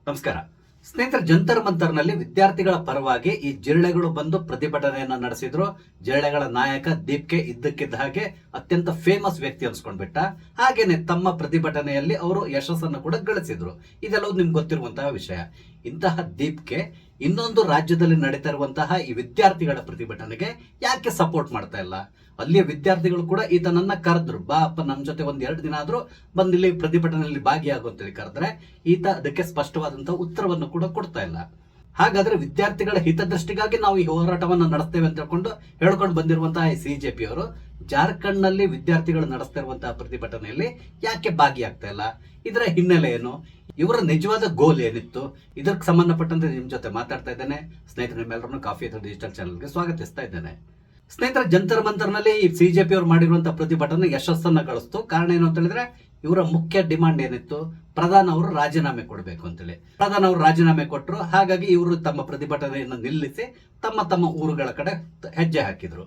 ನಮಸ್ಕಾರ ಸ್ನೇಹಿತರೆ. ಜಂತರ್ ಮಂತರ್ನಲ್ಲಿ ವಿದ್ಯಾರ್ಥಿಗಳ ಪರವಾಗಿ ಈ ಜಿರಳೆಗಳು ಬಂದು ಪ್ರತಿಭಟನೆಯನ್ನ ನಡೆಸಿದ್ರು. ಜಿರಳೆಗಳ ನಾಯಕ ದೀಪ್ಗೆ ಇದ್ದಕ್ಕಿದ್ದ ಹಾಗೆ ಅತ್ಯಂತ ಫೇಮಸ್ ವ್ಯಕ್ತಿ ಅನ್ಸ್ಕೊಂಡ್ಬಿಟ್ಟ. ಹಾಗೇನೆ ತಮ್ಮ ಪ್ರತಿಭಟನೆಯಲ್ಲಿ ಅವರು ಯಶಸ್ಸನ್ನು ಕೂಡ ಗಳಿಸಿದ್ರು. ಇದೆಲ್ಲವೂ ನಿಮ್ಗೆ ಗೊತ್ತಿರುವಂತಹ ವಿಷಯ. ಇಂತಹ ದೀಪ್ಗೆ ಇನ್ನೊಂದು ರಾಜ್ಯದಲ್ಲಿ ನಡೀತಾ ಇರುವಂತಹ ಈ ವಿದ್ಯಾರ್ಥಿಗಳ ಪ್ರತಿಭಟನೆಗೆ ಯಾಕೆ ಸಪೋರ್ಟ್ ಮಾಡ್ತಾ ಇಲ್ಲ? ಅಲ್ಲಿಯ ವಿದ್ಯಾರ್ಥಿಗಳು ಕೂಡ ಈತನನ್ನ ಕರೆದ್ರು, ಬಾ ಅಪ್ಪ ನಮ್ ಜೊತೆ ಒಂದ್ 2 ದಿನ ಆದ್ರೂ ಬಂದಿಲ್ಲಿ ಪ್ರತಿಭಟನೆಯಲ್ಲಿ ಭಾಗಿಯಾಗು ಅಂತೇಳಿ ಕರೆದ್ರೆ ಈತ ಅದಕ್ಕೆ ಸ್ಪಷ್ಟವಾದಂತಹ ಉತ್ತರವನ್ನು ಕೂಡ ಕೊಡ್ತಾ ಇಲ್ಲ. ಹಾಗಾದ್ರೆ ವಿದ್ಯಾರ್ಥಿಗಳ ಹಿತದೃಷ್ಟಿಗಾಗಿ ನಾವು ಈ ಹೋರಾಟವನ್ನು ನಡೆಸ್ತೇವೆ ಅಂತ ಹೇಳ್ಕೊಂಡು ಬಂದಿರುವಂತಹ ಸಿಜೆಪಿ ಅವರು ಜಾರ್ಖಂಡ್ ನಲ್ಲಿ ವಿದ್ಯಾರ್ಥಿಗಳು ನಡೆಸ್ತಾ ಇರುವಂತಹ ಪ್ರತಿಭಟನೆಯಲ್ಲಿ ಯಾಕೆ ಭಾಗಿಯಾಗ್ತಾ ಇಲ್ಲ? ಇದರ ಹಿನ್ನೆಲೆ ಏನು? ಇವರ ನಿಜವಾದ ಗೋಲ್ ಏನಿತ್ತು? ಇದಕ್ಕೆ ಸಂಬಂಧಪಟ್ಟಂತೆ ನಿಮ್ ಜೊತೆ ಮಾತಾಡ್ತಾ ಇದ್ದೇನೆ. ಸ್ನೇಹಿತರೆ, ನಿಮ್ಮೆಲ್ಲರನ್ನು ಕಾಫಿ ಅಥವಾ ಡಿಜಿಟಲ್ ಚಾನೆಲ್ಗೆ ಸ್ವಾಗತಿಸ್ತಾ ಇದ್ದೇನೆ. ಸ್ನೇಹಿತರೆ, ಜಂತರ್ ಮಂತರ್ನಲ್ಲಿ ಈ ಸಿಜೆಪಿ ಅವರು ಮಾಡಿರುವಂತಹ ಪ್ರತಿಭಟನೆ ಯಶಸ್ಸನ್ನ ಗಳಿಸ್ತು. ಕಾರಣ ಏನು ಅಂತ ಹೇಳಿದ್ರೆ, ಇವರ ಮುಖ್ಯ ಡಿಮಾಂಡ್ ಏನಿತ್ತು? ಪ್ರಧಾನ್ ಅವರು ರಾಜೀನಾಮೆ ಕೊಡಬೇಕು ಅಂತೇಳಿ. ಪ್ರಧಾನ್ ಅವರು ರಾಜೀನಾಮೆ ಕೊಟ್ಟರು. ಹಾಗಾಗಿ ಇವರು ತಮ್ಮ ಪ್ರತಿಭಟನೆಯನ್ನು ನಿಲ್ಲಿಸಿ ತಮ್ಮ ಊರುಗಳ ಕಡೆ ಹೆಜ್ಜೆ ಹಾಕಿದ್ರು.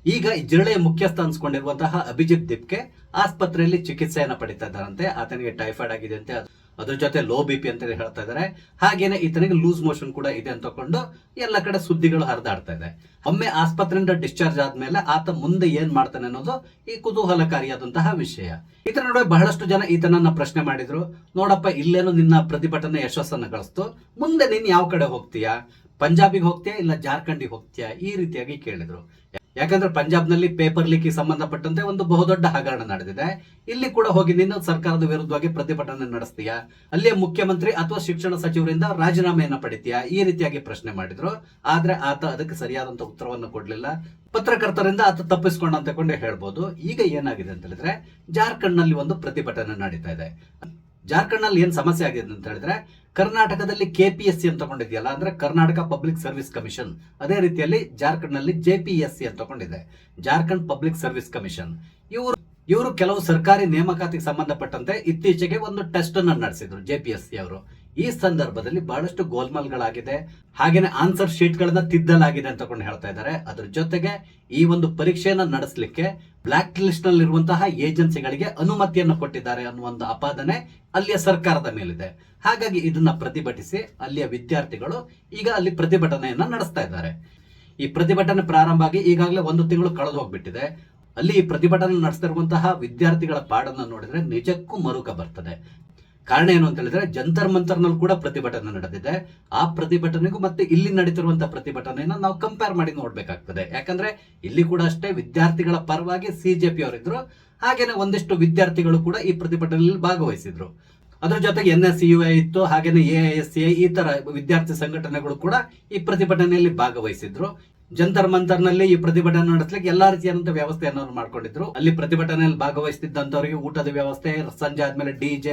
ಈಗ ಈ ಜಿರಳೆಯ ಮುಖ್ಯಸ್ಥ ಅನ್ಸ್ಕೊಂಡಿರುವಂತಹ ಅಭಿಜಿತ್ ದೀಪ್ಗೆ ಆಸ್ಪತ್ರೆಯಲ್ಲಿ ಚಿಕಿತ್ಸೆಯನ್ನ ಪಡಿತಾ ಇದ್ದಾರಂತೆ. ಆತನಿಗೆ ಟೈಫಾಯ್ಡ್ ಆಗಿದೆ ಅಂತೆ, ಅದ್ರ ಜೊತೆ ಲೋ ಬಿ ಪಿ ಅಂತ ಹೇಳ್ತಾ ಇದ್ದಾರೆ. ಹಾಗೇನೆ ಈತನಿಗೆ ಲೂಸ್ ಮೋಷನ್ ಕೂಡ ಇದೆ ಅಂತಕೊಂಡು ಎಲ್ಲ ಕಡೆ ಸುದ್ದಿಗಳು ಹರಿದಾಡ್ತಾ ಇದೆ. ಒಮ್ಮೆ ಆಸ್ಪತ್ರೆಯಿಂದ ಡಿಸ್ಚಾರ್ಜ್ ಆದ್ಮೇಲೆ ಆತ ಮುಂದೆ ಏನ್ ಮಾಡ್ತಾನೆ ಅನ್ನೋದು ಈ ಕುತೂಹಲಕಾರಿಯಾದಂತಹ ವಿಷಯ. ಇದರ ನಡುವೆ ಬಹಳಷ್ಟು ಜನ ಈತನನ್ನ ಪ್ರಶ್ನೆ ಮಾಡಿದ್ರು, ನೋಡಪ್ಪ ಇಲ್ಲೇನೋ ನಿನ್ನ ಪ್ರತಿಭಟನೆ ಯಶಸ್ಸನ್ನ ಗಳಿಸ್ತು, ಮುಂದೆ ನೀನ್ ಯಾವ ಕಡೆ ಹೋಗ್ತೀಯಾ? ಪಂಜಾಬಿಗೆ ಹೋಗ್ತೀಯಾ ಇಲ್ಲ ಜಾರ್ಖಂಡಿಗೆ ಹೋಗ್ತೀಯಾ? ಈ ರೀತಿಯಾಗಿ ಕೇಳಿದ್ರು. ಯಾಕಂದ್ರೆ ಪಂಜಾಬ್ನಲ್ಲಿ ಪೇಪರ್ ಲೀಕ್ಗೆ ಸಂಬಂಧಪಟ್ಟಂತೆ ಒಂದು ಬಹುದೊಡ್ಡ ಹಗರಣ ನಡೆದಿದೆ. ಇಲ್ಲಿ ಕೂಡ ಹೋಗಿ ನೀನು ಸರ್ಕಾರದ ವಿರುದ್ಧವಾಗಿ ಪ್ರತಿಭಟನೆ ನಡೆಸ್ತೀಯಾ? ಅಲ್ಲಿಯ ಮುಖ್ಯಮಂತ್ರಿ ಅಥವಾ ಶಿಕ್ಷಣ ಸಚಿವರಿಂದ ರಾಜೀನಾಮೆಯನ್ನ ಪಡಿತೀಯಾ? ಈ ರೀತಿಯಾಗಿ ಪ್ರಶ್ನೆ ಮಾಡಿದ್ರು. ಆದ್ರೆ ಆತ ಅದಕ್ಕೆ ಸರಿಯಾದಂತ ಉತ್ತರವನ್ನು ಕೊಡ್ಲಿಲ್ಲ. ಪತ್ರಕರ್ತರಿಂದ ಆತ ತಪ್ಪಿಸ್ಕೊಂಡ ಅಂತ ಹೇಳ್ಬೋದು. ಈಗ ಏನಾಗಿದೆ ಅಂತ ಹೇಳಿದ್ರೆ, ಜಾರ್ಖಂಡ್ ನಲ್ಲಿ ಒಂದು ಪ್ರತಿಭಟನೆ ನಡೀತಾ ಇದೆ. ಜಾರ್ಖಂಡ್ ನಲ್ಲಿ ಏನ್ ಸಮಸ್ಯೆ ಆಗಿದೆ ಅಂತ ಹೇಳಿದ್ರೆ, ಕರ್ನಾಟಕದಲ್ಲಿ ಕೆಪಿಎಸ್ಸಿ ಅಂತ ತಗೊಂಡಿದೆಯಲ್ಲ, ಅಂದ್ರೆ ಕರ್ನಾಟಕ ಪಬ್ಲಿಕ್ ಸರ್ವಿಸ್ ಕಮಿಷನ್, ಅದೇ ರೀತಿಯಲ್ಲಿ ಜಾರ್ಖಂಡ್ ನಲ್ಲಿ ಜೆಪಿಎಸ್ಸಿ ಅಂತ ತಗೊಂಡಿದೆ, ಜಾರ್ಖಂಡ್ ಪಬ್ಲಿಕ್ ಸರ್ವಿಸ್ ಕಮಿಷನ್. ಇವರು ಕೆಲವು ಸರ್ಕಾರಿ ನೇಮಕಾತಿಗೆ ಸಂಬಂಧಪಟ್ಟಂತೆ ಇತ್ತೀಚೆಗೆ ಒಂದು ಟೆಸ್ಟ್ ಅನ್ನು ನಡೆಸಿದ್ರು ಜೆಪಿಎಸ್ಸಿ ಅವರು. ಈ ಸಂದರ್ಭದಲ್ಲಿ ಬಹಳಷ್ಟು ಗೋಲ್ಮಾಲ್ಗಳಾಗಿದೆ. ಹಾಗೇನೆ ಆನ್ಸರ್ ಶೀಟ್ ಗಳನ್ನ ತಿದ್ದಲಾಗಿದೆ ಅಂತ ಹೇಳ್ತಾ ಇದ್ದಾರೆ. ಅದ್ರ ಜೊತೆಗೆ ಈ ಒಂದು ಪರೀಕ್ಷೆಯನ್ನ ನಡೆಸಲಿಕ್ಕೆ ಬ್ಲಾಕ್ ಲಿಸ್ಟ್ ನಲ್ಲಿ ಇರುವಂತಹ ಏಜೆನ್ಸಿಗಳಿಗೆ ಅನುಮತಿಯನ್ನು ಕೊಟ್ಟಿದ್ದಾರೆ ಅನ್ನುವ ಒಂದು ಆಪಾದನೆ ಅಲ್ಲಿಯ ಸರ್ಕಾರದ ಮೇಲಿದೆ. ಹಾಗಾಗಿ ಇದನ್ನ ಪ್ರತಿಭಟಿಸಿ ಅಲ್ಲಿಯ ವಿದ್ಯಾರ್ಥಿಗಳು ಈಗ ಅಲ್ಲಿ ಪ್ರತಿಭಟನೆಯನ್ನ ನಡೆಸ್ತಾ ಇದ್ದಾರೆ. ಈ ಪ್ರತಿಭಟನೆ ಪ್ರಾರಂಭ ಆಗಿ ಈಗಾಗಲೇ 1 ತಿಂಗಳು ಕಳೆದು ಹೋಗ್ಬಿಟ್ಟಿದೆ. ಅಲ್ಲಿ ಈ ಪ್ರತಿಭಟನೆ ನಡೆಸ್ತಿರುವಂತಹ ವಿದ್ಯಾರ್ಥಿಗಳ ಪಾಡನ್ನು ನೋಡಿದ್ರೆ ನಿಜಕ್ಕೂ ಮರುಕ ಬರ್ತದೆ. ಕಾರಣ ಏನು ಅಂತ ಹೇಳಿದ್ರೆ, ಜಂತರ್ ಮಂತರ್ನಲ್ಲಿ ಕೂಡ ಪ್ರತಿಭಟನೆ ನಡೆದಿದೆ. ಆ ಪ್ರತಿಭಟನೆಗೂ ಮತ್ತೆ ಇಲ್ಲಿ ನಡೀತಿರುವಂತಹ ಪ್ರತಿಭಟನೆಯನ್ನ ನಾವು ಕಂಪೇರ್ ಮಾಡಿ ನೋಡ್ಬೇಕಾಗ್ತದೆ. ಯಾಕಂದ್ರೆ ಇಲ್ಲಿ ಕೂಡ ಅಷ್ಟೇ ವಿದ್ಯಾರ್ಥಿಗಳ ಪರವಾಗಿ ಸಿಜೆಪಿ ಅವರಿದ್ರು. ಹಾಗೇನೆ ಒಂದಿಷ್ಟು ವಿದ್ಯಾರ್ಥಿಗಳು ಕೂಡ ಈ ಪ್ರತಿಭಟನೆಯಲ್ಲಿ ಭಾಗವಹಿಸಿದ್ರು. ಅದ್ರ ಜೊತೆಗೆ NSUI ಇತ್ತು, ಹಾಗೇನೆ AISCI, ಈ ತರ ವಿದ್ಯಾರ್ಥಿ ಸಂಘಟನೆಗಳು ಕೂಡ ಈ ಪ್ರತಿಭಟನೆಯಲ್ಲಿ ಭಾಗವಹಿಸಿದ್ರು. ಜಂತರ್ ಮಂತರ್ನಲ್ಲಿ ಈ ಪ್ರತಿಭಟನೆ ನಡೆಸಲಿಕ್ಕೆ ಎಲ್ಲಾ ರೀತಿಯಾದಂತಹ ವ್ಯವಸ್ಥೆಯನ್ನು ಮಾಡ್ಕೊಂಡಿದ್ರು. ಅಲ್ಲಿ ಪ್ರತಿಭಟನೆಯಲ್ಲಿ ಭಾಗವಹಿಸುತ್ತಿದ್ದಂತವರಿಗೆ ಊಟದ ವ್ಯವಸ್ಥೆ, ಸಂಜೆ ಆದ್ಮೇಲೆ DJ,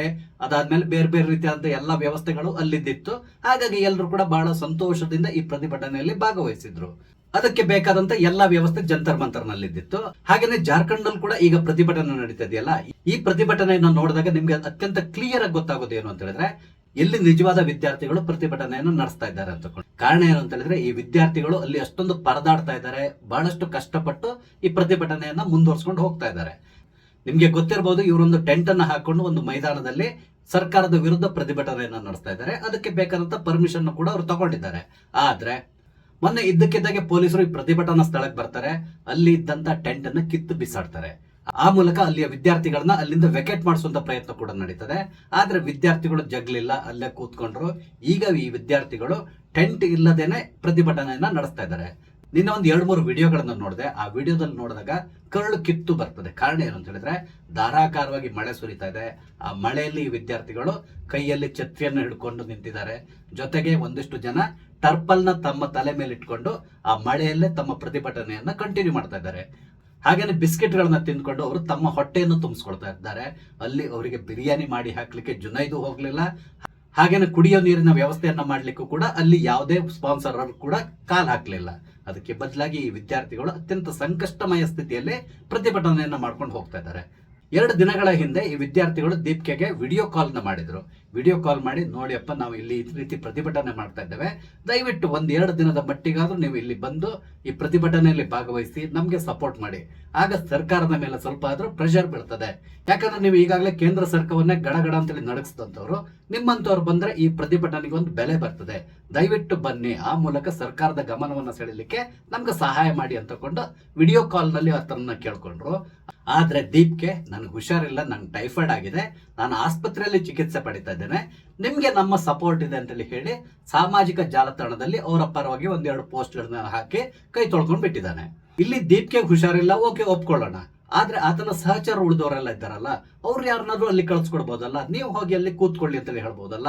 ಅದಾದ್ಮೇಲೆ ಬೇರೆ ಬೇರೆ ರೀತಿಯಾದಂತಹ ಎಲ್ಲಾ ವ್ಯವಸ್ಥೆಗಳು ಅಲ್ಲಿದ್ದಿತ್ತು. ಹಾಗಾಗಿ ಎಲ್ಲರೂ ಕೂಡ ಬಹಳ ಸಂತೋಷದಿಂದ ಈ ಪ್ರತಿಭಟನೆಯಲ್ಲಿ ಭಾಗವಹಿಸಿದ್ರು. ಅದಕ್ಕೆ ಬೇಕಾದಂತ ಎಲ್ಲಾ ವ್ಯವಸ್ಥೆ ಜಂತರ್ ಮಂತರ್ ನಲ್ಲಿದ್ದಿತ್ತು. ಹಾಗೇನೆ ಜಾರ್ಖಂಡ್ ನಲ್ಲಿ ಕೂಡ ಈಗ ಪ್ರತಿಭಟನೆ ನಡೀತಾ ಇದೆಯಲ್ಲ, ಈ ಪ್ರತಿಭಟನೆಯನ್ನು ನೋಡಿದಾಗ ನಿಮ್ಗೆ ಅತ್ಯಂತ ಕ್ಲಿಯರ್ ಆಗಿ ಗೊತ್ತಾಗೋದು ಏನು ಅಂತ ಹೇಳಿದ್ರೆ, ಎಲ್ಲಿ ನಿಜವಾದ ವಿದ್ಯಾರ್ಥಿಗಳು ಪ್ರತಿಭಟನೆಯನ್ನು ನಡೆಸ್ತಾ ಇದ್ದಾರೆ ಅಂತ. ಕಾರಣ ಏನು ಅಂತ ಹೇಳಿದ್ರೆ, ಈ ವಿದ್ಯಾರ್ಥಿಗಳು ಅಲ್ಲಿ ಅಷ್ಟೊಂದು ಪರದಾಡ್ತಾ ಇದ್ದಾರೆ, ಬಹಳಷ್ಟು ಕಷ್ಟಪಟ್ಟು ಈ ಪ್ರತಿಭಟನೆಯನ್ನ ಮುಂದುವರ್ಸ್ಕೊಂಡು ಹೋಗ್ತಾ ಇದ್ದಾರೆ. ನಿಮ್ಗೆ ಗೊತ್ತಿರಬಹುದು, ಇವರೊಂದು ಟೆಂಟ್ ಅನ್ನ ಹಾಕೊಂಡು ಒಂದು ಮೈದಾನದಲ್ಲಿ ಸರ್ಕಾರದ ವಿರುದ್ಧ ಪ್ರತಿಭಟನೆಯನ್ನ ನಡೆಸ್ತಾ ಇದ್ದಾರೆ. ಅದಕ್ಕೆ ಬೇಕಾದಂತ ಪರ್ಮಿಷನ್ ಕೂಡ ಅವರು ತಗೊಂಡಿದ್ದಾರೆ. ಆದ್ರೆ ಮೊನ್ನೆ ಇದ್ದಕ್ಕಿದ್ದಾಗೆ ಪೊಲೀಸರು ಈ ಪ್ರತಿಭಟನಾ ಸ್ಥಳಕ್ಕೆ ಬರ್ತಾರೆ, ಅಲ್ಲಿ ಇದ್ದಂತ ಟೆಂಟ್ ಅನ್ನ ಕಿತ್ತು ಬಿಸಾಡ್ತಾರೆ. ಆ ಮೂಲಕ ಅಲ್ಲಿಯ ವಿದ್ಯಾರ್ಥಿಗಳನ್ನ ಅಲ್ಲಿಂದ ವೆಕೆಟ್ ಮಾಡಿಸುವಂತ ಪ್ರಯತ್ನ ಕೂಡ ನಡೀತದೆ. ಆದ್ರೆ ವಿದ್ಯಾರ್ಥಿಗಳು ಜಗ್ಲಿಲ್ಲ, ಅಲ್ಲೇ ಕೂತ್ಕೊಂಡ್ರು. ಈಗ ಈ ವಿದ್ಯಾರ್ಥಿಗಳು ಟೆಂಟ್ ಇಲ್ಲದೇನೆ ಪ್ರತಿಭಟನೆಯನ್ನ ನಡೆಸ್ತಾ ಇದ್ದಾರೆ. ನಿನ್ನ ಒಂದು 2-3 ವಿಡಿಯೋಗಳನ್ನ ನೋಡಿದೆ. ಆ ವಿಡಿಯೋದಲ್ಲಿ ನೋಡಿದಾಗ ಕರಳು ಕಿತ್ತು ಬರ್ತದೆ. ಕಾರಣ ಏನು ಅಂತ ಹೇಳಿದ್ರೆ, ಧಾರಾಕಾರವಾಗಿ ಮಳೆ ಸುರಿತಾ ಇದೆ. ಆ ಮಳೆಯಲ್ಲಿ ಈ ವಿದ್ಯಾರ್ಥಿಗಳು ಕೈಯಲ್ಲಿ ಛತ್ರಿಯನ್ನು ಹಿಡ್ಕೊಂಡು ನಿಂತಿದ್ದಾರೆ. ಜೊತೆಗೆ ಒಂದಿಷ್ಟು ಜನ ಟರ್ಪಲ್ನ ತಮ್ಮ ತಲೆ ಮೇಲೆ ಇಟ್ಕೊಂಡು ಆ ಮಳೆಯಲ್ಲೇ ತಮ್ಮ ಪ್ರತಿಭಟನೆಯನ್ನ ಕಂಟಿನ್ಯೂ ಮಾಡ್ತಾ ಇದ್ದಾರೆ. ಹಾಗೇನೆ ಬಿಸ್ಕೆಟ್ಗಳನ್ನ ತಿಂದ್ಕೊಂಡು ಅವರು ತಮ್ಮ ಹೊಟ್ಟೆಯನ್ನು ತುಂಬಿಸ್ಕೊಳ್ತಾ ಇದ್ದಾರೆ. ಅಲ್ಲಿ ಅವರಿಗೆ ಬಿರಿಯಾನಿ ಮಾಡಿ ಹಾಕ್ಲಿಕ್ಕೆ ಜುನೈದು ಹೋಗ್ಲಿಲ್ಲ. ಹಾಗೇನೆ ಕುಡಿಯೋ ನೀರಿನ ವ್ಯವಸ್ಥೆಯನ್ನ ಮಾಡ್ಲಿಕ್ಕೂ ಕೂಡ ಅಲ್ಲಿ ಯಾವುದೇ ಸ್ಪಾನ್ಸರ್ ಕೂಡ ಕಾಲ್ ಹಾಕ್ಲಿಲ್ಲ. ಅದಕ್ಕೆ ಬದಲಾಗಿ ಈ ವಿದ್ಯಾರ್ಥಿಗಳು ಅತ್ಯಂತ ಸಂಕಷ್ಟಮಯ ಸ್ಥಿತಿಯಲ್ಲಿ ಪ್ರತಿಭಟನೆಯನ್ನ ಮಾಡ್ಕೊಂಡು ಹೋಗ್ತಾ ಇದ್ದಾರೆ. 2 ದಿನಗಳ ಹಿಂದೆ ಈ ವಿದ್ಯಾರ್ಥಿಗಳು ದೀಪಿಕೆಗೆ ವಿಡಿಯೋ ಕಾಲ್ ಮಾಡಿದ್ರು. ವಿಡಿಯೋ ಕಾಲ್ ಮಾಡಿ, ನೋಡಿಯಪ್ಪ ನಾವು ಇಲ್ಲಿ ಈ ರೀತಿ ಪ್ರತಿಭಟನೆ ಮಾಡ್ತಾ ಇದ್ದೇವೆ, ದಯವಿಟ್ಟು 1-2 ದಿನದ ಮಟ್ಟಿಗಾದ್ರೂ ನೀವು ಇಲ್ಲಿ ಬಂದು ಈ ಪ್ರತಿಭಟನೆಯಲ್ಲಿ ಭಾಗವಹಿಸಿ ನಮ್ಗೆ ಸಪೋರ್ಟ್ ಮಾಡಿ, ಆಗ ಸರ್ಕಾರದ ಮೇಲೆ ಸ್ವಲ್ಪ ಆದ್ರೂ ಪ್ರೆಷರ್ ಬೀಳ್ತದೆ. ಯಾಕಂದ್ರೆ ನೀವು ಈಗಾಗಲೇ ಕೇಂದ್ರ ಸರ್ಕಾರವನ್ನೇ ಗಡಗಡ ಅಂತೇಳಿ ನಡಗಿಸಿದಂತವ್ರು, ನಿಮ್ಮಂತವ್ರು ಬಂದ್ರೆ ಈ ಪ್ರತಿಭಟನೆಗೆ ಒಂದು ಬೆಲೆ ಬರ್ತದೆ, ದಯವಿಟ್ಟು ಬನ್ನಿ, ಆ ಮೂಲಕ ಸರ್ಕಾರದ ಗಮನವನ್ನು ಸೆಳೆಯಲಿಕ್ಕೆ ನಮ್ಗೆ ಸಹಾಯ ಮಾಡಿ ಅಂತಕೊಂಡು ವಿಡಿಯೋ ಕಾಲ್ ನಲ್ಲಿ ಆತರನ್ನ ಕೇಳ್ಕೊಂಡ್ರು. ಆದ್ರೆ ದೀಪ್ಗೆ ನನಗೆ ಹುಷಾರಿಲ್ಲ, ನಂಗೆ ಟೈಫಾಯ್ಡ್ ಆಗಿದೆ, ನಾನು ಆಸ್ಪತ್ರೆಯಲ್ಲಿ ಚಿಕಿತ್ಸೆ ಪಡಿತಾ ಇದ್ದೇನೆ, ನಿಮ್ಗೆ ನಮ್ಮ ಸಪೋರ್ಟ್ ಇದೆ ಅಂತೇಳಿ ಹೇಳಿ ಸಾಮಾಜಿಕ ಜಾಲತಾಣದಲ್ಲಿ ಅವರ ಪರವಾಗಿ 1-2 ಪೋಸ್ಟ್ಗಳನ್ನ ಹಾಕಿ ಕೈ ತೊಳ್ಕೊಂಡ್ ಬಿಟ್ಟಿದ್ದಾನೆ. ಇಲ್ಲಿ ದೀಪ್ಗೆ ಹುಷಾರಿಲ್ಲ, ಓಕೆ ಒಪ್ಕೊಳ್ಳೋಣ, ಆದ್ರೆ ಆತನ ಸಹಚರ ಉಳಿದವರೆಲ್ಲ ಇದ್ದಾರಲ್ಲ, ಅವ್ರು ಯಾರನ್ನಾದ್ರೂ ಅಲ್ಲಿ ಕಳ್ಸ್ಕೊಡ್ಬೋದಲ್ಲ, ನೀವು ಹೋಗಿ ಅಲ್ಲಿ ಕೂತ್ಕೊಳ್ಳಿ ಅಂತೇಳಿ ಹೇಳ್ಬೋದಲ್ಲ.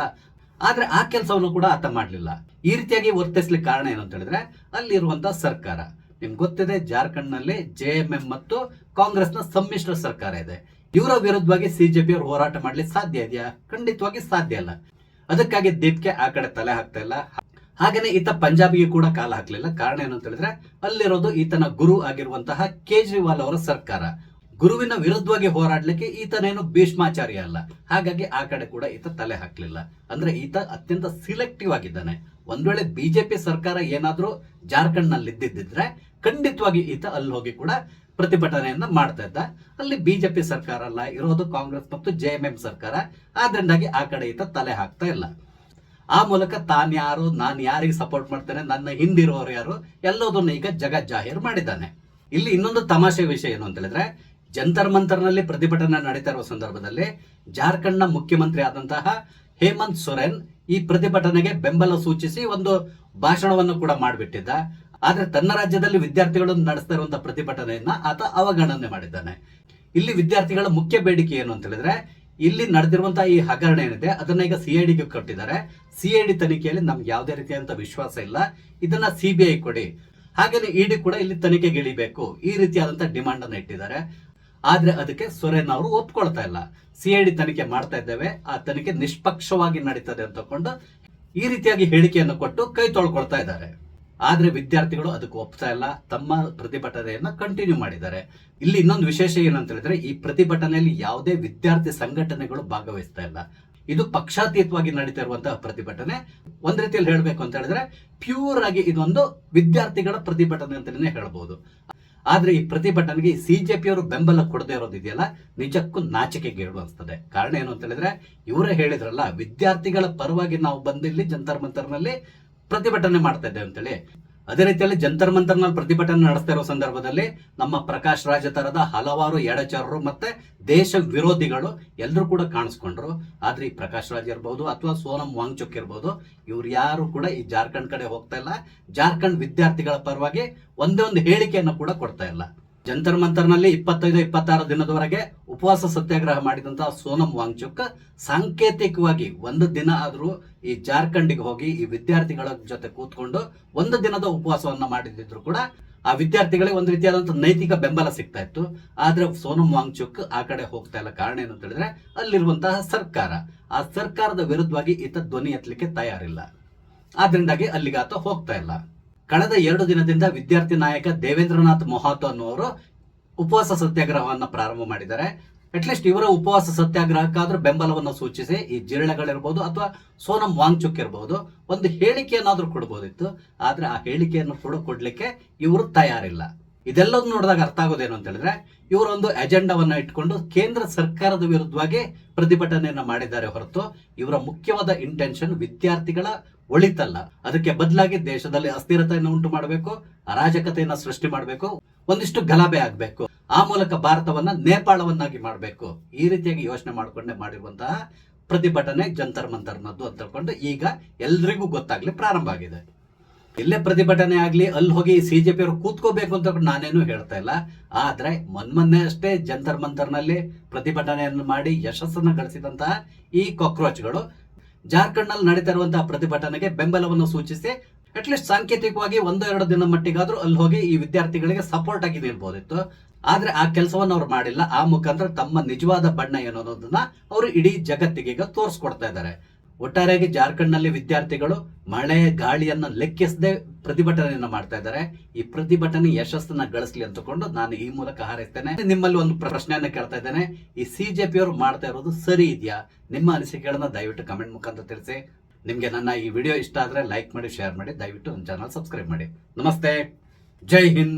ಆದ್ರೆ ಆ ಕೆಲಸವನ್ನು ಕೂಡ ಆತ ಮಾಡ್ಲಿಲ್ಲ. ಈ ರೀತಿಯಾಗಿ ವರ್ತಿಸ್ಲಿಕ್ಕೆ ಕಾರಣ ಏನು ಅಂತ ಹೇಳಿದ್ರೆ, ಅಲ್ಲಿರುವಂತಹ ಸರ್ಕಾರ ನಿಮ್ಗೆ ಗೊತ್ತಿದೆ, ಜಾರ್ಖಂಡ್ ನಲ್ಲಿ JMM ಮತ್ತು ಕಾಂಗ್ರೆಸ್ನ ಸಮ್ಮಿಶ್ರ ಸರ್ಕಾರ ಇದೆ. ಇವರ ವಿರುದ್ಧವಾಗಿ CJP ಅವರು ಹೋರಾಟ ಮಾಡ್ಲಿಕ್ಕೆ ಸಾಧ್ಯ ಇದೆಯಾ? ಖಂಡಿತವಾಗಿ ಸಾಧ್ಯ ಇಲ್ಲ. ಅದಕ್ಕಾಗಿ ದೀಪ್ಗೆ ಆ ಕಡೆ ತಲೆ ಹಾಕ್ತಾ ಇಲ್ಲ. ಹಾಗೇನೆ ಈತ ಪಂಜಾಬಿಗೆ ಕೂಡ ಕಾಲ ಹಾಕ್ಲಿಲ್ಲ. ಕಾರಣ ಏನು ಅಂತ ಹೇಳಿದ್ರೆ, ಅಲ್ಲಿರೋದು ಈತನ ಗುರು ಆಗಿರುವಂತಹ ಕೇಜ್ರಿವಾಲ್ ಅವರ ಸರ್ಕಾರ. ಗುರುವಿನ ವಿರುದ್ಧವಾಗಿ ಹೋರಾಡ್ಲಿಕ್ಕೆ ಈತನೇನು ಭೀಷ್ಮಾಚಾರ್ಯ ಅಲ್ಲ. ಹಾಗಾಗಿ ಆ ಕಡೆ ಕೂಡ ಈತ ತಲೆ ಹಾಕ್ಲಿಲ್ಲ. ಅಂದ್ರೆ ಈತ ಅತ್ಯಂತ ಸಿಲೆಕ್ಟಿವ್ ಆಗಿದ್ದಾನೆ. ಒಂದ್ ವೇಳೆ ಬಿಜೆಪಿ ಸರ್ಕಾರ ಏನಾದ್ರೂ ಜಾರ್ಖಂಡ್ ನಲ್ಲಿ ಇದ್ದಿದ್ರೆ ಖಂಡಿತವಾಗಿ ಈತ ಅಲ್ಲಿ ಹೋಗಿ ಕೂಡ ಪ್ರತಿಭಟನೆಯನ್ನ ಮಾಡ್ತಾ ಇದ್ದ. ಅಲ್ಲಿ ಬಿಜೆಪಿ ಸರ್ಕಾರ ಅಲ್ಲ, ಇರೋದು ಕಾಂಗ್ರೆಸ್ ಮತ್ತು JMM ಸರ್ಕಾರ. ಆದ್ರಿಂದಾಗಿ ಆ ಕಡೆ ಈತ ತಲೆ ಹಾಕ್ತಾ ಇಲ್ಲ. ಆ ಮೂಲಕ ತಾನ್ ಯಾರು, ನಾನು ಯಾರಿಗೆ ಸಪೋರ್ಟ್ ಮಾಡ್ತೇನೆ, ನನ್ನ ಹಿಂದಿರೋರು ಯಾರು, ಎಲ್ಲದನ್ನು ಈಗ ಜಾಹೀರ್ ಮಾಡಿದ್ದಾನೆ. ಇಲ್ಲಿ ಇನ್ನೊಂದು ತಮಾಷೆ ವಿಷಯ ಏನು ಅಂತ ಹೇಳಿದ್ರೆ, ಜಂತರ್ ಮಂತರ್ ನಲ್ಲಿ ಪ್ರತಿಭಟನೆ ನಡೀತಾ ಇರುವ ಸಂದರ್ಭದಲ್ಲಿ ಜಾರ್ಖಂಡ್ ನ ಮುಖ್ಯಮಂತ್ರಿ ಆದಂತಹ ಹೇಮಂತ್ ಸೊರೆನ್ ಈ ಪ್ರತಿಭಟನೆಗೆ ಬೆಂಬಲ ಸೂಚಿಸಿ ಒಂದು ಭಾಷಣವನ್ನು ಕೂಡ ಮಾಡಿಬಿಟ್ಟಿದ್ದ. ಆದ್ರೆ ತನ್ನ ರಾಜ್ಯದಲ್ಲಿ ವಿದ್ಯಾರ್ಥಿಗಳು ನಡೆಸ್ತಾ ಇರುವಂತಹ ಪ್ರತಿಭಟನೆಯನ್ನ ಆತ ಅವಗಣನೆ ಮಾಡಿದ್ದಾನೆ. ಇಲ್ಲಿ ವಿದ್ಯಾರ್ಥಿಗಳ ಮುಖ್ಯ ಬೇಡಿಕೆ ಏನು ಅಂತ ಹೇಳಿದ್ರೆ, ಇಲ್ಲಿ ನಡೆದಿರುವಂತಹ ಈ ಹಗರಣ ಏನಿದೆ ಅದನ್ನ ಈಗ CIDಗೆ ಕೊಟ್ಟಿದ್ದಾರೆ. CID ತನಿಖೆಯಲ್ಲಿ ನಮ್ಗೆ ಯಾವುದೇ ರೀತಿಯಾದಂತಹ ವಿಶ್ವಾಸ ಇಲ್ಲ, ಇದನ್ನ CBI ಕೊಡಿ, ಹಾಗೇನೆ ED ಕೂಡ ಇಲ್ಲಿ ತನಿಖೆಗೆ ಇಳಿಬೇಕು, ಈ ರೀತಿಯಾದಂತಹ ಡಿಮಾಂಡ್ ಅನ್ನ ಇಟ್ಟಿದ್ದಾರೆ. ಆದ್ರೆ ಅದಕ್ಕೆ ಸೊರೇನ್ ಅವರು ಒಪ್ಕೊಳ್ತಾ ಇಲ್ಲ. CID ತನಿಖೆ ಮಾಡ್ತಾ ಇದ್ದೇವೆ, ಆ ತನಿಖೆ ನಿಷ್ಪಕ್ಷವಾಗಿ ನಡೀತದೆ ಅಂತಕೊಂಡು ಈ ರೀತಿಯಾಗಿ ಹೇಳಿಕೆಯನ್ನು ಕೊಟ್ಟು ಕೈ ತೊಳ್ಕೊಳ್ತಾ ಇದ್ದಾರೆ. ಆದ್ರೆ ವಿದ್ಯಾರ್ಥಿಗಳು ಅದಕ್ಕೆ ಒಪ್ತಾ ಇಲ್ಲ, ತಮ್ಮ ಪ್ರತಿಭಟನೆಯನ್ನ ಕಂಟಿನ್ಯೂ ಮಾಡಿದ್ದಾರೆ. ಇಲ್ಲಿ ಇನ್ನೊಂದು ವಿಶೇಷ ಏನಂತ ಹೇಳಿದ್ರೆ, ಈ ಪ್ರತಿಭಟನೆಯಲ್ಲಿ ಯಾವುದೇ ವಿದ್ಯಾರ್ಥಿ ಸಂಘಟನೆಗಳು ಭಾಗವಹಿಸ್ತಾ ಇಲ್ಲ. ಇದು ಪಕ್ಷಾತೀತವಾಗಿ ನಡೀತಾ ಇರುವಂತಹ ಪ್ರತಿಭಟನೆ. ಒಂದ್ ರೀತಿಯಲ್ಲಿ ಹೇಳ್ಬೇಕು ಅಂತ ಹೇಳಿದ್ರೆ, ಪ್ಯೂರ್ ಆಗಿ ಇದೊಂದು ವಿದ್ಯಾರ್ಥಿಗಳ ಪ್ರತಿಭಟನೆ ಅಂತಾನೆ ಹೇಳ್ಬಹುದು. ಆದ್ರೆ ಈ ಪ್ರತಿಭಟನೆಗೆ CJP ಅವರು ಬೆಂಬಲ ಕೊಡದೇ ಇರೋದಿದೆಯಲ್ಲ, ನಿಜಕ್ಕೂ ನಾಚಿಕೆಗೇಡು ಅನ್ಸ್ತದೆ. ಕಾರಣ ಏನು ಅಂತ ಹೇಳಿದ್ರೆ, ಇವರೇ ಹೇಳಿದ್ರಲ್ಲ, ವಿದ್ಯಾರ್ಥಿಗಳ ಪರವಾಗಿ ನಾವು ಬಂದಿಲ್ಲಿ ಜಂತರ್ ಮಂತರ್ ನಲ್ಲಿ ಪ್ರತಿಭಟನೆ ಮಾಡ್ತಾ ಇದ್ದೇವೆ ಅಂತೇಳಿ. ಅದೇ ರೀತಿಯಲ್ಲಿ ಜಂತರ್ ಮಂತರ್ ನಲ್ಲಿ ಪ್ರತಿಭಟನೆ ನಡೆಸ್ತಾ ಇರೋ ಸಂದರ್ಭದಲ್ಲಿ ನಮ್ಮ ಪ್ರಕಾಶ್ ರಾಜ್ ತರದ ಹಲವಾರು ಎಡಚರರು ಮತ್ತೆ ದೇಶ ವಿರೋಧಿಗಳು ಎಲ್ಲರೂ ಕೂಡ ಕಾಣಿಸ್ಕೊಂಡ್ರು. ಆದ್ರೆ ಈ ಪ್ರಕಾಶ್ ರಾಜ್ ಇರ್ಬಹುದು ಅಥವಾ ಸೋನಂ ವಾಂಗ್ಚುಕ್ ಇರ್ಬಹುದು, ಇವ್ರು ಯಾರು ಕೂಡ ಈ ಜಾರ್ಖಂಡ್ ಕಡೆ ಹೋಗ್ತಾ ಇಲ್ಲ. ಜಾರ್ಖಂಡ್ ವಿದ್ಯಾರ್ಥಿಗಳ ಪರವಾಗಿ ಒಂದೇ ಒಂದು ಹೇಳಿಕೆಯನ್ನು ಕೂಡ ಕೊಡ್ತಾ ಇಲ್ಲ. ಜಂತರ್ ಮಂತರ್ ನಲ್ಲಿ 25-26 ದಿನದವರೆಗೆ ಉಪವಾಸ ಸತ್ಯಾಗ್ರಹ ಮಾಡಿದಂತಹ ಸೋನಂ ವಾಂಗ್ಚುಕ್ ಸಾಂಕೇತಿಕವಾಗಿ 1 ದಿನ ಆದ್ರೂ ಈ ಜಾರ್ಖಂಡ್ಗೆ ಹೋಗಿ ಈ ವಿದ್ಯಾರ್ಥಿಗಳ ಜೊತೆ ಕೂತ್ಕೊಂಡು 1 ದಿನದ ಉಪವಾಸವನ್ನ ಮಾಡಿದ್ರು ಕೂಡ ಆ ವಿದ್ಯಾರ್ಥಿಗಳಿಗೆ ಒಂದು ರೀತಿಯಾದಂತಹ ನೈತಿಕ ಬೆಂಬಲ ಸಿಗ್ತಾ ಇತ್ತು. ಆದ್ರೆ ಸೋನಂ ವಾಂಗ್ಚುಕ್ ಆ ಕಡೆ ಹೋಗ್ತಾ ಇಲ್ಲ. ಕಾರಣ ಏನು ಅಂತ ಹೇಳಿದ್ರೆ, ಅಲ್ಲಿರುವಂತಹ ಸರ್ಕಾರ, ಆ ಸರ್ಕಾರದ ವಿರುದ್ಧವಾಗಿ ಈತ ಧ್ವನಿ ಎತ್ತಲಿಕ್ಕೆ ತಯಾರಿಲ್ಲ. ಆದ್ರಿಂದಾಗಿ ಅಲ್ಲಿಗೆ ಆತ ಹೋಗ್ತಾ ಇಲ್ಲ. ಕಳೆದ 2 ದಿನದಿಂದ ವಿದ್ಯಾರ್ಥಿ ನಾಯಕ ದೇವೇಂದ್ರನಾಥ್ ಮೊಹಾತೋ ಅನ್ನುವರು ಉಪವಾಸ ಸತ್ಯಾಗ್ರಹವನ್ನ ಪ್ರಾರಂಭ ಮಾಡಿದ್ದಾರೆ. ಅಟ್ಲೀಸ್ಟ್ ಇವರ ಉಪವಾಸ ಸತ್ಯಾಗ್ರಹಕ್ಕಾದ್ರೂ ಬೆಂಬಲವನ್ನು ಸೂಚಿಸಿ ಈ ಜಿರಳೆಗಳಿರ್ಬೋದು ಅಥವಾ ಸೋನಂ ವಾಂಗ್ಚುಕ್ ಇರಬಹುದು ಒಂದು ಹೇಳಿಕೆಯನ್ನಾದ್ರೂ ಕೊಡ್ಬೋದಿತ್ತು. ಆದ್ರೆ ಆ ಹೇಳಿಕೆಯನ್ನು ಕೂಡ ಕೊಡ್ಲಿಕ್ಕೆ ಇವರು ತಯಾರಿಲ್ಲ. ಇದೆಲ್ಲದನ್ನು ನೋಡಿದಾಗ ಅರ್ಥ ಆಗೋದೇನು ಅಂತ ಹೇಳಿದ್ರೆ, ಇವರೊಂದು ಅಜೆಂಡಾವನ್ನ ಇಟ್ಕೊಂಡು ಕೇಂದ್ರ ಸರ್ಕಾರದ ವಿರುದ್ಧವಾಗಿ ಪ್ರತಿಭಟನೆಯನ್ನ ಮಾಡಿದ್ದಾರೆ ಹೊರತು ಇವರ ಮುಖ್ಯವಾದ ಇಂಟೆನ್ಷನ್ ವಿದ್ಯಾರ್ಥಿಗಳ ಒಳಿತಲ್ಲ. ಅದಕ್ಕೆ ಬದಲಾಗಿ ದೇಶದಲ್ಲಿ ಅಸ್ಥಿರತೆಯನ್ನು ಉಂಟು ಮಾಡಬೇಕು, ಅರಾಜಕತೆಯನ್ನ ಸೃಷ್ಟಿ ಮಾಡಬೇಕು, ಒಂದಿಷ್ಟು ಗಲಭೆ ಆಗ್ಬೇಕು, ಆ ಮೂಲಕ ಭಾರತವನ್ನ ನೇಪಾಳವನ್ನಾಗಿ ಮಾಡಬೇಕು. ಈ ರೀತಿಯಾಗಿ ಯೋಚನೆ ಮಾಡಿಕೊಂಡೇ ಮಾಡಿರುವಂತಹ ಪ್ರತಿಭಟನೆ ಜಂತರ್ ಮಂತರ್ನದ್ದು ಅಂತ ಹೇಳ್ಕೊಂಡು ಈಗ ಎಲ್ರಿಗೂ ಗೊತ್ತಾಗ್ಲಿ ಪ್ರಾರಂಭ ಆಗಿದೆ. ಎಲ್ಲೇ ಪ್ರತಿಭಟನೆ ಆಗ್ಲಿ ಅಲ್ಲಿ ಹೋಗಿ CJP ಅವರು ಕೂತ್ಕೋಬೇಕು ಅಂತ ನಾನೇನು ಹೇಳ್ತಾ ಇಲ್ಲ. ಆದ್ರೆ ಮೊನ್ನೆ ಅಷ್ಟೇ ಜಂತರ್ ಮಂತರ್ ನಲ್ಲಿ ಪ್ರತಿಭಟನೆಯನ್ನು ಮಾಡಿ ಯಶಸ್ಸನ್ನು ಗಳಿಸಿದಂತಹ ಈ ಕಾಕ್ರೋಚ್ಗಳು ಜಾರ್ಖಂಡ್ ನಲ್ಲಿ ನಡೀತಾ ಇರುವಂತಹ ಪ್ರತಿಭಟನೆಗೆ ಬೆಂಬಲವನ್ನು ಸೂಚಿಸಿ ಅಟ್ಲೀಸ್ಟ್ ಸಾಂಕೇತಿಕವಾಗಿ 1-2 ದಿನ ಮಟ್ಟಿಗಾದ್ರೂ ಅಲ್ಲಿ ಹೋಗಿ ಈ ವಿದ್ಯಾರ್ಥಿಗಳಿಗೆ ಸಪೋರ್ಟ್ ಆಗಿ ನಿಲ್ಬೋದಿತ್ತು. ಆದ್ರೆ ಆ ಕೆಲಸವನ್ನು ಅವ್ರು ಮಾಡಿಲ್ಲ. ಆ ಮುಖಾಂತರ ತಮ್ಮ ನಿಜವಾದ ಬಣ್ಣ ಏನು ಅನ್ನೋದನ್ನ ಅವರು ಇಡೀ ಜಗತ್ತಿಗೆ ಈಗ ತೋರಿಸ್ಕೊಡ್ತಾ ಇದ್ದಾರೆ. ಒಟ್ಟಾರೆಯಾಗಿ ಜಾರ್ಖಂಡ್ನಲ್ಲಿ ವಿದ್ಯಾರ್ಥಿಗಳು ಮಳೆ ಗಾಳಿಯನ್ನು ಲೆಕ್ಕಿಸದೆ ಪ್ರತಿಭಟನೆಯನ್ನು ಮಾಡ್ತಾ ಇದ್ದಾರೆ. ಈ ಪ್ರತಿಭಟನೆ ಯಶಸ್ಸನ್ನ ಗಳಿಸಲಿ ಅಂತಕೊಂಡು ನಾನು ಈ ಮೂಲಕ ಹಾರೈಸ್ತೇನೆ. ನಿಮ್ಮಲ್ಲಿ ಒಂದು ಪ್ರಶ್ನೆಯನ್ನ ಕೇಳ್ತಾ ಇದ್ದೇನೆ, ಈ ಸಿಜೆಪಿ ಅವರು ಮಾಡ್ತಾ ಇರೋದು ಸರಿ ಇದೆಯಾ? ನಿಮ್ಮ ಅನಿಸಿಕೆಗಳನ್ನ ದಯವಿಟ್ಟು ಕಮೆಂಟ್ ಮುಖಾಂತರ ತಿಳಿಸಿ. ನಿಮ್ಗೆ ನನ್ನ ಈ ವಿಡಿಯೋ ಇಷ್ಟ ಆದ್ರೆ ಲೈಕ್ ಮಾಡಿ, ಶೇರ್ ಮಾಡಿ, ದಯವಿಟ್ಟು ನನ್ನ ಚಾನಲ್ ಸಬ್ಸ್ಕ್ರೈಬ್ ಮಾಡಿ. ನಮಸ್ತೆ, ಜೈ ಹಿಂದ್.